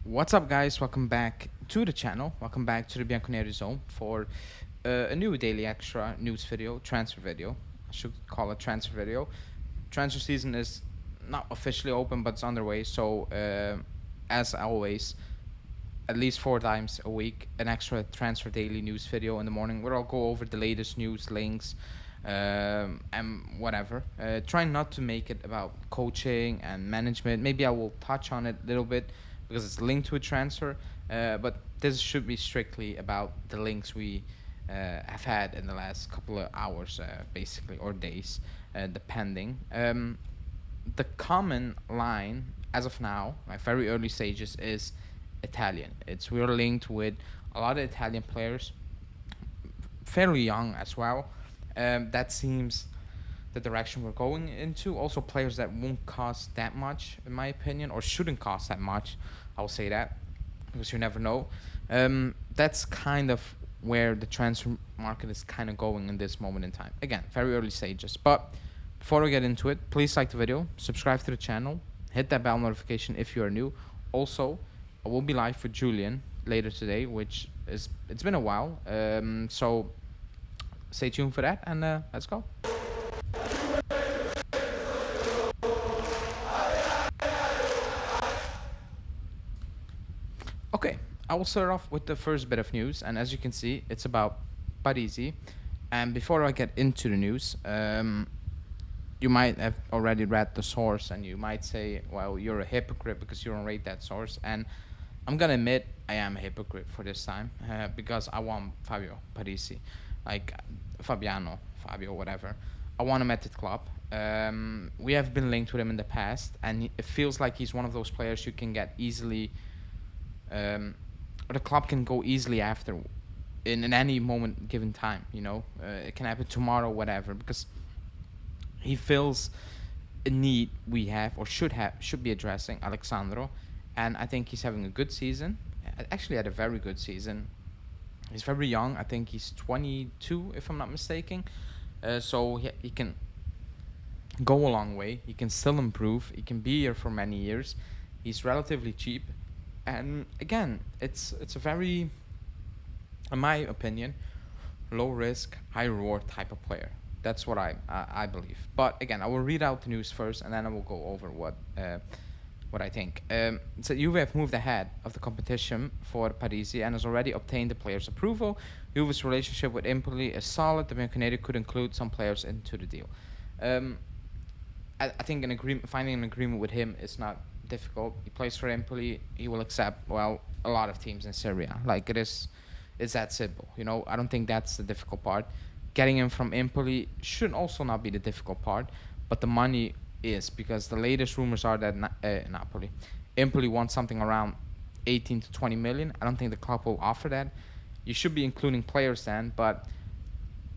What's up, guys? Welcome back to the channel. Welcome back to the Bianconeri Zone for a new daily extra news video, transfer video. I should call it transfer video. Transfer season is not officially open, but it's underway. So, as always, at least 4 times a week, an extra transfer daily news video in the morning where I'll go over the latest news, links, and whatever. Trying not to make it about coaching and management. Maybe I will touch on it a little bit because it's linked to a transfer, but this should be strictly about the links we have had in the last couple of hours, basically, or days, depending. The common line, as of now, my very early stages, is Italian. We're linked with a lot of Italian players, fairly young as well. That seems the direction we're going into. Also, players that won't cost that much, in my opinion, or shouldn't cost that much. I'll say that because you never know. That's kind of where the transfer market is kind of going in this moment in time. Again, very early stages. But before we get into it, please like the video, subscribe to the channel, hit that bell notification if you are new. Also, I will be live with Julian later today, which is it's been a while. So stay tuned for that, and let's go. Okay, I will start off with the first bit of news, and as you can see, it's about Parisi. And before I get into the news, you might have already read the source, and you might say, well, you're a hypocrite because you don't rate that source. And I'm gonna admit I am a hypocrite for this time, because I want Fabio Parisi, like Fabio, whatever. I want him at the club. We have been linked with him in the past, and it feels like he's one of those players you can get easily, or the club can go easily after in any moment given time. It can happen tomorrow, whatever, because he fills a need we have or should be addressing, Alexandro, and I think he's having a good season. Actually, had a very good season. He's very young. I think he's 22, if I'm not mistaken. So he can go a long way. He can still improve. He can be here for many years. He's relatively cheap, and again, it's a very, in my opinion, low risk, high reward type of player. That's what I believe. But again, I will read out the news first, and then I will go over what I think. So Juve have moved ahead of the competition for Parisi and has already obtained the player's approval. Juve's relationship with Empoli is solid. The Bianconeri could include some players into the deal. I think finding an agreement with him is not difficult. He plays for Empoli. He will accept, well, a lot of teams in Syria. Like, it's that simple. I don't think that's the difficult part. Getting him from Empoli should also not be the difficult part, but the money is, because the latest rumors are that Empoli wants something around 18 to 20 million. I don't think the club will offer that. You should be including players then, but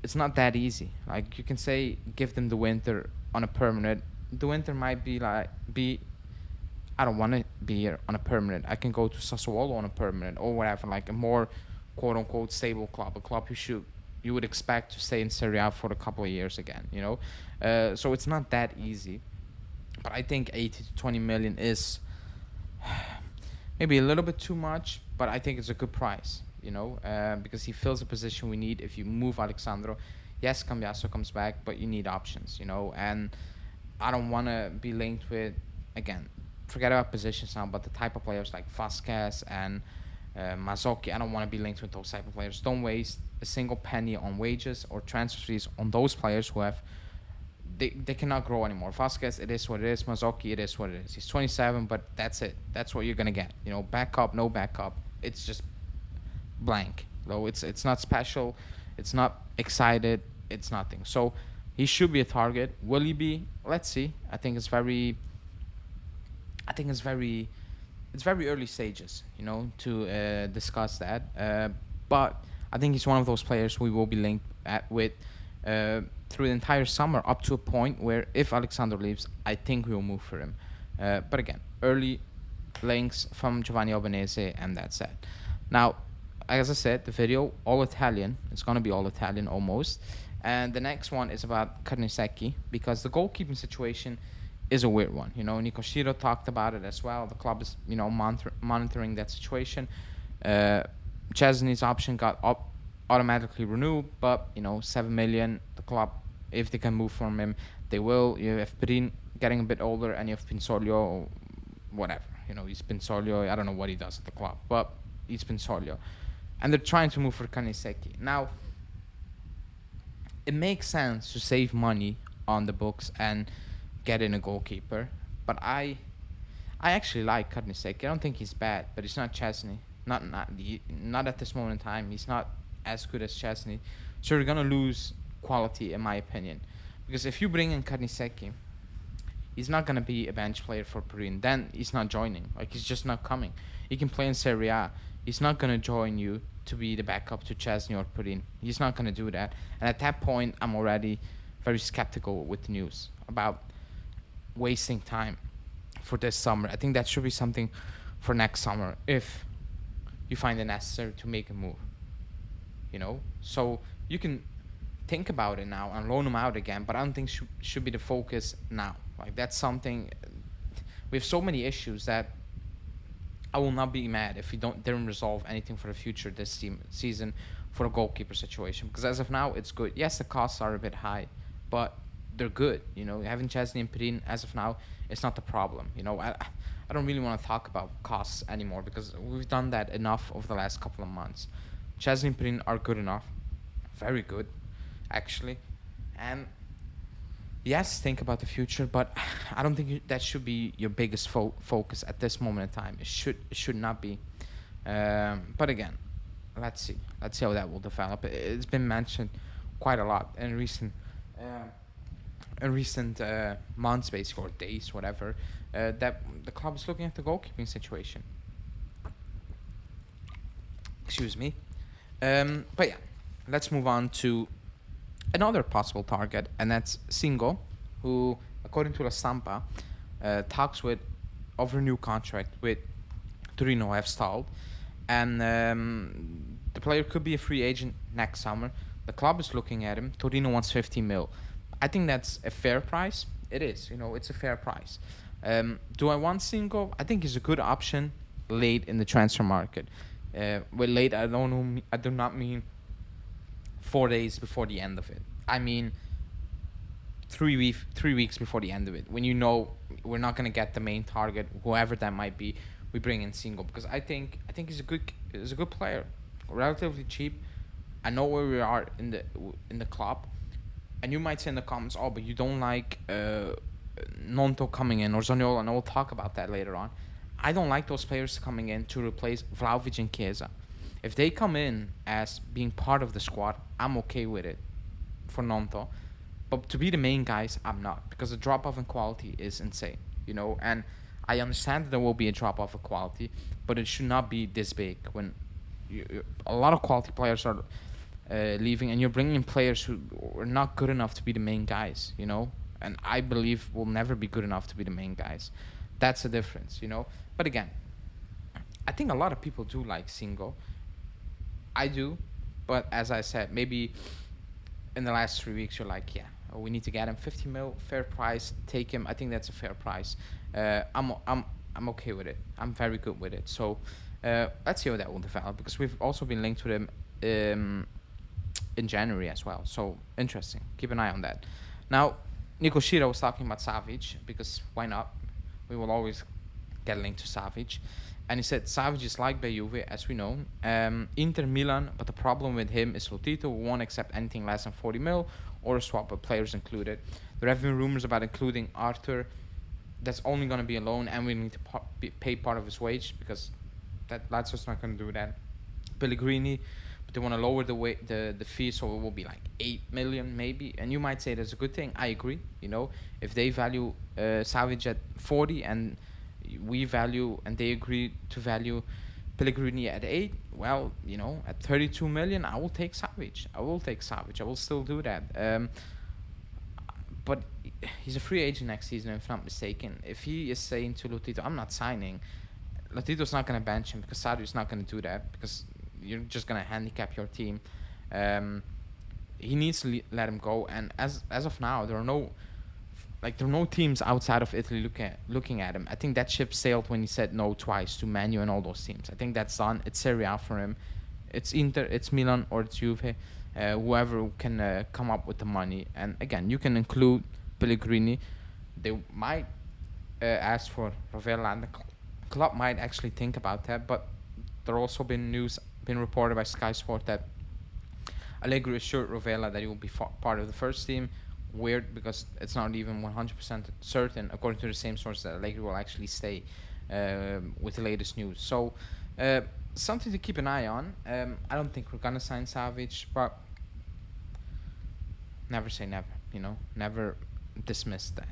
it's not that easy. Like, you can say give them the winter on a permanent. The winter might be I don't want to be here on a permanent. I can go to Sassuolo on a permanent or whatever, like a more quote unquote stable club, a club you would expect to stay in Serie A for a couple of years again, so it's not that easy. But I think 80 to 20 million is maybe a little bit too much, but I think it's a good price, because he fills a position we need. If you move Alexandro, yes, Cambiaso comes back, but you need options, and I don't want to be linked with, again, forget about positions now, but the type of players like Vasquez and Mazzocchi. I don't want to be linked with those type of players. Don't waste a single penny on wages or transfer fees on those players who have they cannot grow anymore. Vasquez, it is what it is. Mazzocchi, it is what it is. He's 27, but that's it. That's what you're gonna get. Backup, no backup. It's just blank. So it's not special. It's not excited. It's nothing. So he should be a target. Will he be? Let's see. I think it's very early stages, to discuss that. But I think he's one of those players we will be linked with through the entire summer, up to a point where if Alexander leaves, I think we will move for him. But again, early links from Giovanni Albanese, and that's it. Now, as I said, the video, all Italian. It's going to be all Italian almost. And the next one is about Carnesecchi, because the goalkeeping situation is a weird one. Nico Shiro talked about it as well. The club is, monitoring that situation. Chesney's option got automatically renewed, but 7 million. The club, if they can move from him, they will. You have Perin getting a bit older, and you have Pinsoglio, whatever. He's Pinsoglio. I don't know what he does at the club, but he's Pinsoglio, and they're trying to move for CARNESECCHI. Now, it makes sense to save money on the books and get in a goalkeeper, but I actually like CARNESECCHI. I don't think he's bad, but he's not Chesney. Not at this moment in time. He's not as good as Chesney, so you're gonna lose quality, in my opinion. Because if you bring in CARNESECCHI, he's not gonna be a bench player for Perin. Then he's not joining. Like, he's just not coming. He can play in Serie A. He's not gonna join you to be the backup to Chesney or Perin. He's not gonna do that. And at that point, I'm already very skeptical with the news about wasting time for this summer. I think that should be something for next summer if you find it necessary to make a move. So you can think about it now and loan him out again, but I don't think should be the focus now. Like, that's something. We have so many issues that I will not be mad if we didn't resolve anything for the future this season for a goalkeeper situation, because as of now it's good. Yes, the costs are a bit high, but they're good. Having Chesney and Perin as of now, it's not the problem. I don't really want to talk about costs anymore because we've done that enough over the last couple of months. Chesney and Perin are good enough, very good, actually. And yes, think about the future, but I don't think that should be your biggest focus at this moment in time. It should not be. But again, let's see how that will develop. It's been mentioned quite a lot in recent months, basically, or days, whatever, that the club is looking at the goalkeeping situation. Excuse me. But yeah, let's move on to another possible target, and that's Singo, who, according to La Stampa, talks over a new contract with Torino have stalled, and the player could be a free agent next summer. The club is looking at him. Torino wants 50 mil. I think that's a fair price. It is, it's a fair price. Do I want Singo? I think he's a good option late in the transfer market. With late, I do not mean 4 days before the end of it. I mean 3 weeks before the end of it. When we're not gonna get the main target, whoever that might be, we bring in Singo, because I think he's a good player, relatively cheap. I know where we are in the club, and you might say in the comments, oh, but you don't like GNONTO coming in or Zaniolo, and we'll talk about that later on. I don't like those players coming in to replace Vlahovic and Chiesa. If they come in as being part of the squad, I'm okay with it for GNONTO. But to be the main guys, I'm not, because the drop-off in quality is insane, and I understand that there will be a drop-off of quality, but it should not be this big when a lot of quality players are leaving, and you're bringing in players who are not good enough to be the main guys, and I believe will never be good enough to be the main guys. That's the difference, But again, I think a lot of people do like Singo. I do, but as I said, maybe in the last 3 weeks you're like, yeah, we need to get him 50 mil, fair price, take him. I think that's a fair price. I'm okay with it. I'm very good with it. So let's see how that will develop, because we've also been linked to them in January as well. So interesting. Keep an eye on that. Now, Nico Shiro was talking about SAVIC, because why not? We will always get linked to SAVIC. And he said SAVIC is like by Juve, as we know. Inter Milan, but the problem with him is Lotito, who won't accept anything less than 40 mil or a swap of players included. There have been rumors about including Arthur. That's only going to be a loan, and we need to pay part of his wage, because Lazio's not going to do that. Pellegrini, but they want to lower the fee, so it will be like 8 million maybe. And you might say that's a good thing. I agree. If they value SAVIC at 40 and we value and they agree to value Pellegrini at 8, well, at 32 million, I will take SAVIC. I will still do that. But he's a free agent next season, if I'm not mistaken. If he is saying to Lotito, I'm not signing, Lotito's not going to bench him, because Sarri's not going to do that, because you're just going to handicap your team. He needs to let him go. And as of now, there are no Like there are no teams outside of Italy looking at him. I think that ship sailed when he said no twice to Manu and all those teams. I think that's done. It's Serie A for him. It's Inter, it's Milan, or it's Juve. Whoever can come up with the money. And again, you can include Pellegrini. They might ask for Rovella, and the club might actually think about that. But there also been reported by Sky Sport that Allegri assured Rovella that he will be part of the first team. Weird, because it's not even 100% certain, according to the same source, that Allegri will actually stay with the latest news. So something to keep an eye on. I don't think we're gonna sign SAVIC, but never say never. Never dismiss that.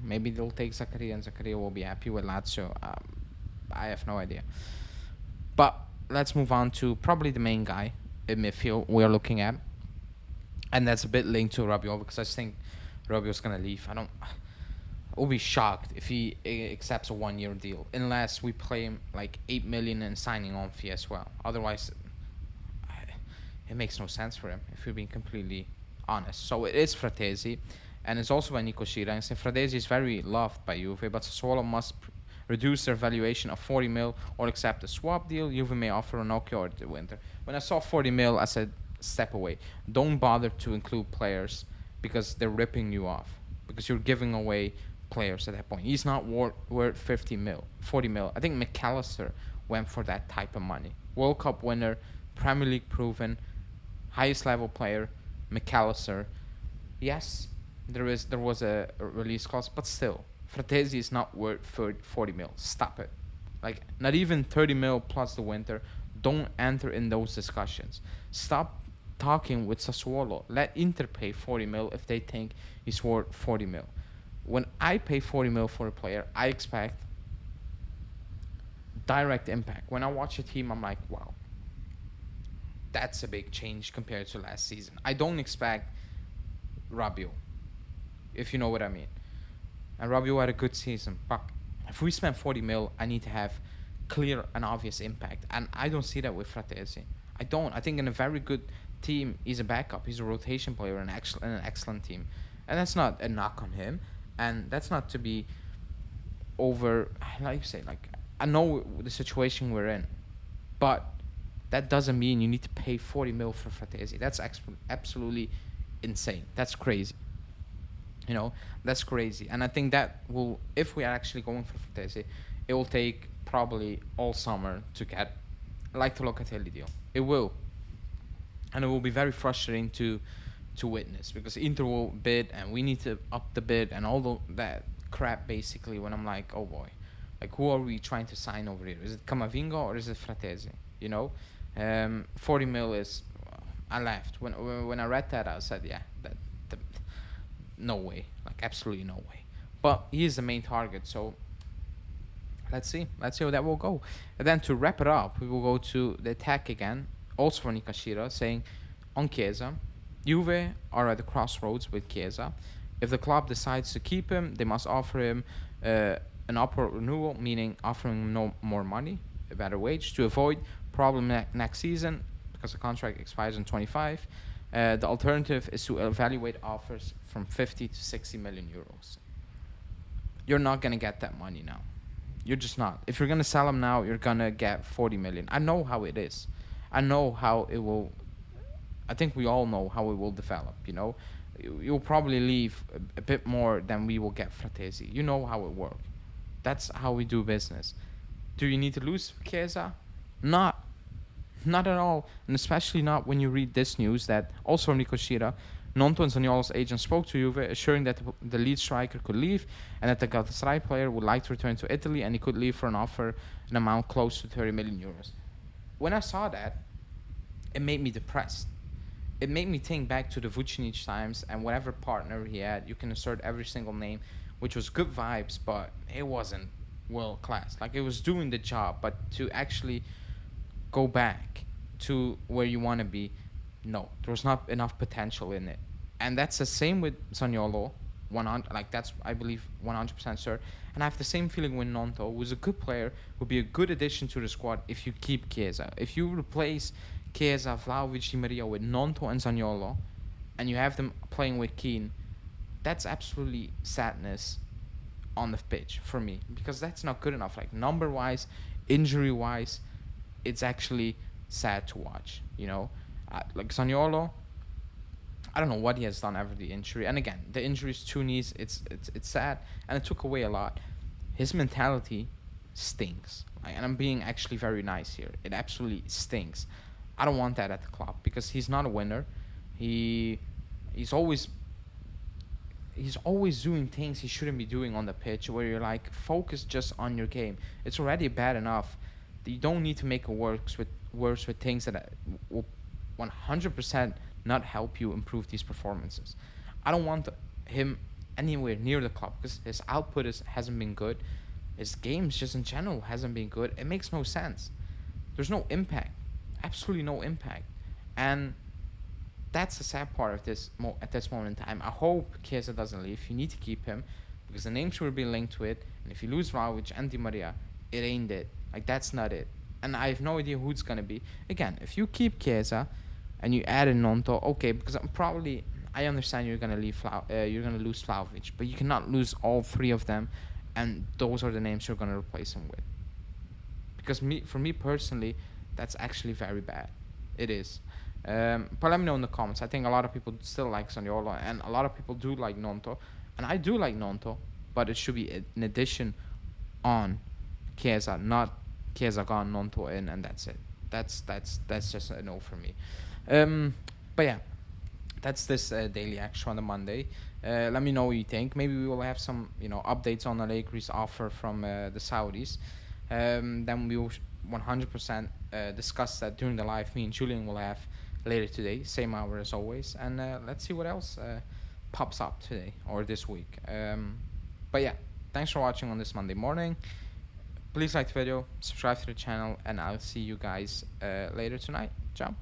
Maybe they'll take Zakaria and Zakaria will be happy with Lazio. I have no idea. But let's move on to probably the main guy in midfield we're looking at. And that's a bit linked to Rabiot, because I think Rabiot's going to leave. I will be shocked if he accepts a 1-year deal, unless we play him like 8 million in signing on fee as well. Otherwise, it makes no sense for him, if we're being completely honest. So it is Frattesi, and it's also by Nico Schira. And Frattesi is very loved by Juve, but Sassuolo must reduce their valuation of 40 mil or accept a swap deal. Juve may offer Ranocchio or the winter. When I saw 40 mil, I said, step away. Don't bother to include players because they're ripping you off, because you're giving away players at that point. He's not worth 40 mil. I think McAllister went for that type of money. World Cup winner, Premier League proven, highest level player, McAllister. Yes, there was a release clause, but still, Frattesi is not worth 40 mil. Stop it. Like, not even 30 mil plus the winter. Don't enter in those discussions. Stop talking with Sassuolo. Let Inter pay 40 mil if they think he's worth 40 mil. When I pay 40 mil for a player, I expect direct impact. When I watch a team, I'm like, wow, that's a big change compared to last season. I don't expect Rabiot, if you know what I mean. And Rabiot had a good season, but if we spend 40 mil, I need to have clear and obvious impact, and I don't see that with Frattesi. I don't. I think in a very good team, he's a backup. He's a rotation player in an excellent team, and that's not a knock on him, and that's not to be over. Like you say, like, I know the situation we're in, but that doesn't mean you need to pay 40 mil for Frattesi. That's absolutely insane. That's crazy. That's crazy. And I think that will, if we are actually going for Frattesi, it will take probably all summer to get like the Locatelli deal. It will. And it will be very frustrating to witness, because Inter will bid and we need to up the bid and all that crap, basically, when I'm like, oh boy, like, who are we trying to sign over here? Is it Camavinga or is it Frattesi? 40 mil is, I laughed. When I read that, I said, yeah, no way, like, absolutely no way. But he is the main target, so let's see how that will go. And then to wrap it up, we will go to the attack again, also from Nico Schira, saying on Chiesa, Juve are at the crossroads with Chiesa. If the club decides to keep him, they must offer him an upward renewal, meaning offering him no more money, a better wage, to avoid problem next season, because the contract expires in 25. The alternative is to evaluate offers from 50 to 60 million euros. You're not going to get that money now. You're just not. If you're going to sell him now, you're going to get 40 million. I know how it is. I know how it will. I think we all know how it will develop, You'll probably leave a bit more than we will get Frattesi. You know how it works. That's how we do business. Do you need to lose Chiesa? Not at all. And especially not when you read this news that also from Nico Schira, Gnonto and Zaniolo's agent spoke to Juve, assuring that the lead striker could leave and that the Galatasaray player would like to return to Italy and he could leave for an amount close to 30 million euros. When I saw that, it made me depressed. It made me think back to the Vucinic times and whatever partner he had. You can assert every single name, which was good vibes, but it wasn't world class. Like, it was doing the job, but to actually go back to where you want to be, no, there was not enough potential in it. And that's the same with Zaniolo, 100, like, that's, I believe, 100% sure. And I have the same feeling with Gnonto, who's a good player, would be a good addition to the squad if you keep Chiesa. If you replace Chiesa, Vlahovic, Di Maria with Gnonto and Zaniolo, and you have them playing with Keane, that's absolutely sadness on the pitch for me, because that's not good enough. Like number wise, injury wise, it's actually sad to watch. Like Zaniolo, I don't know what he has done after the injury. And again, the injury is two knees. It's sad, and it took away a lot. His mentality stinks. Like, and I'm being actually very nice here. It absolutely stinks. I don't want that at the club, because he's not a winner. He he's always he's always doing things he shouldn't be doing on the pitch, where you're like, focus just on your game. It's already bad enough. You don't need to make it worse with things that will 100% not help you improve these performances. I don't want him anywhere near the club, because his output hasn't been good. His games just in general hasn't been good. It makes no sense. There's no impact. Absolutely no impact. And that's the sad part of this at this moment in time. I hope Chiesa doesn't leave. You need to keep him, because the names will be linked to it. And if you lose Vlahovic and Di Maria, it ain't it. Like, that's not it. And I have no idea who it's gonna be. Again, if you keep Chiesa and you add in Gnonto, okay, because I understand you're gonna lose Vlahovic, but you cannot lose all three of them, and those are the names you're gonna replace him with. Because for me personally, that's actually very bad. It is. But let me know in the comments. I think a lot of people still like Zaniolo, and a lot of people do like Gnonto, and I do like Gnonto, but it should be an addition on Chiesa, not Chiesa gone, Gnonto in, and that's it. That's just a no for me. But yeah, that's this daily action on the Monday. Let me know what you think. Maybe we will have some updates on Allegri's offer from the Saudis. Then we will 100% discuss that during the live. Me and Julian will have later today, same hour as always, and let's see what else pops up today or this week. But yeah, thanks for watching on this Monday morning. Please like the video, subscribe to the channel, and I'll see you guys later tonight. Ciao.